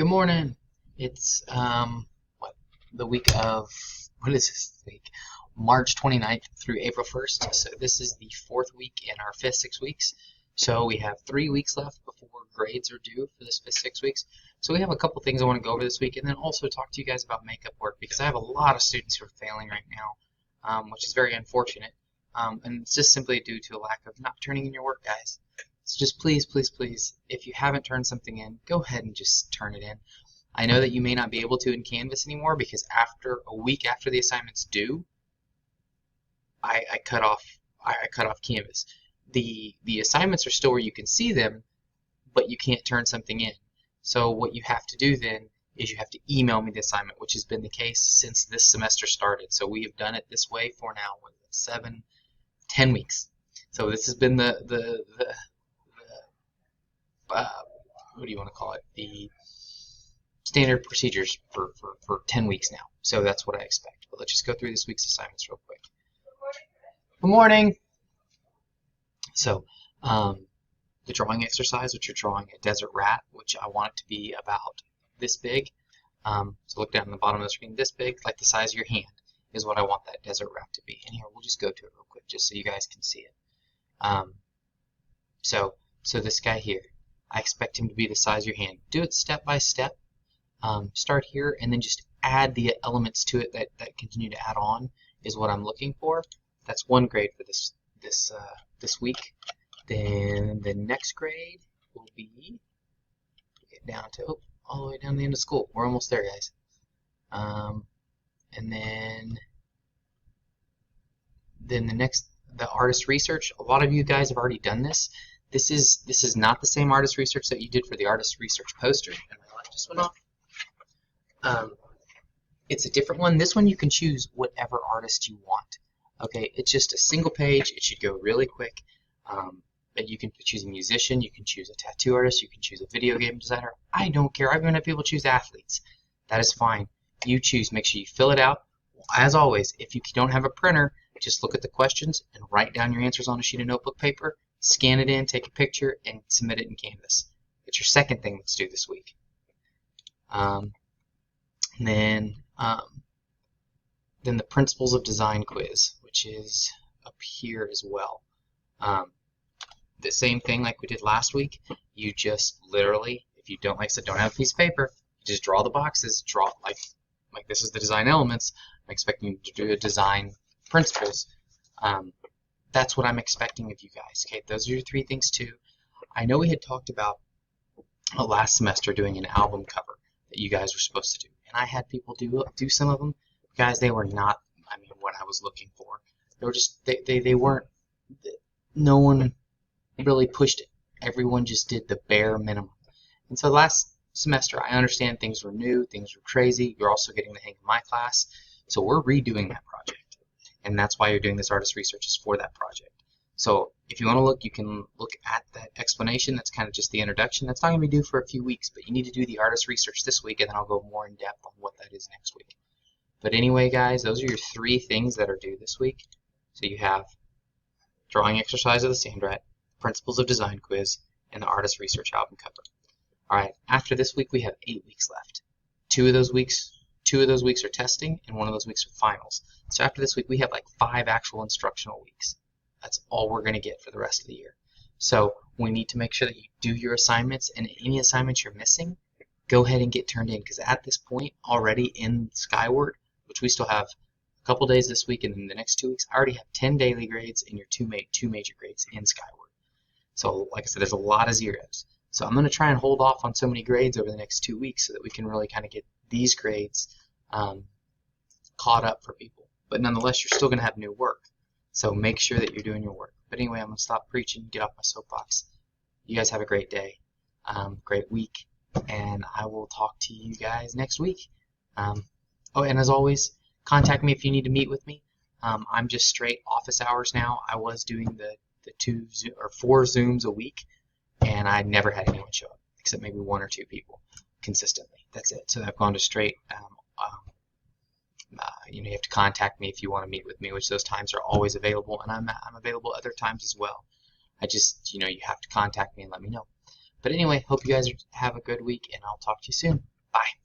Good morning. It's what the week of what is this week? March 29th through April 1st. So this is the fourth week in our fifth 6 weeks. So we have 3 weeks left before grades are due for this fifth 6 weeks. So we have a couple things I want to go over this week, and then also talk to you guys about makeup work because I have a lot of students who are failing right now, which is very unfortunate. And it's just simply due to a lack of not turning in your work, guys. So just please, please, please, if you haven't turned something in, go ahead and just turn it in. I know that you may not be able to in Canvas anymore because after a week after the assignment's due, I cut off Canvas. The assignments are still where you can see them, but you can't turn something in. So what you have to do then is you have to email me the assignment, which has been the case since this semester started. So we have done it this way for now, 10 weeks. So this has been the what do you want to call it? The standard procedures for 10 weeks now. So that's what I expect. But let's just go through this week's assignments real quick. Good morning. So the drawing exercise, which you're drawing a desert rat, which I want it to be about this big. So look down in the bottom of the screen, this big, like the size of your hand, is what I want that desert rat to be. And here, we'll just go to it real quick, just so you guys can see it. So this guy here, I expect him to be the size of your hand. Do it step by step. Start here, and then just add the elements to it that continue to add on is what I'm looking for. That's one grade for this week. Then the next grade will be get down to all the way down to the end of school. We're almost there, guys. And then the artist research. A lot of you guys have already done this. This is not the same artist research that you did for the artist research poster. And my light just went off. It's a different one. This one you can choose whatever artist you want. Okay, it's just a single page. It should go really quick. But you can choose a musician, you can choose a tattoo artist, you can choose a video game designer. I don't care. I've even had people choose athletes. That is fine. You choose. Make sure you fill it out. As always, if you don't have a printer, just look at the questions and write down your answers on a sheet of notebook paper. Scan it in, take a picture, and submit it in Canvas. It's your second thing that's due this week. Then the Principles of Design quiz, which is up here as well. The same thing like we did last week. You just literally, if you don't, like I said, don't have a piece of paper, you just draw the boxes. Draw like this is the design elements. I'm expecting you to do a design principles. That's what I'm expecting of you guys. Okay, those are your 3 things too. I know we had talked about last semester doing an album cover that you guys were supposed to do, and I had people do some of them. Guys, they were not, what I was looking for. They were just they weren't. No one really pushed it. Everyone just did the bare minimum. And so last semester, I understand things were new, things were crazy. You're also getting the hang of my class, so we're redoing that project. And that's why you're doing this artist research, is for that project. So if you want to look, you can look at that explanation. That's kind of just the introduction. That's not going to be due for a few weeks, but you need to do the artist research this week, and then I'll go more in depth on what that is next week. But anyway, guys, those are your 3 things that are due this week. So you have drawing exercise of the sand rat, Principles of Design quiz, and the artist research album cover. All right, after this week, we have 8 weeks left. 2 of those weeks are testing, and 1 of those weeks are finals. So after this week, we have like 5 actual instructional weeks. That's all we're going to get for the rest of the year. So we need to make sure that you do your assignments, and any assignments you're missing, go ahead and get turned in, because at this point, already in Skyward, which we still have a couple days this week, and then the next 2 weeks, I already have 10 daily grades and your 2 major grades in Skyward. So like I said, there's a lot of zeros. So I'm going to try and hold off on so many grades over the next 2 weeks so that we can really kind of get these grades caught up for people. But nonetheless, you're still going to have new work. So make sure that you're doing your work. But anyway, I'm going to stop preaching, get off my soapbox. You guys have a great day, great week, and I will talk to you guys next week. Oh, and as always, contact me if you need to meet with me. I'm just straight office hours now. I was doing the 4 Zooms a week, and I never had anyone show up, except maybe 1 or 2 people consistently. That's it. So I've gone to straight. You have to contact me if you want to meet with me, which those times are always available, and I'm available other times as well. I just, you have to contact me and let me know. But anyway, hope you guys have a good week, and I'll talk to you soon. Bye.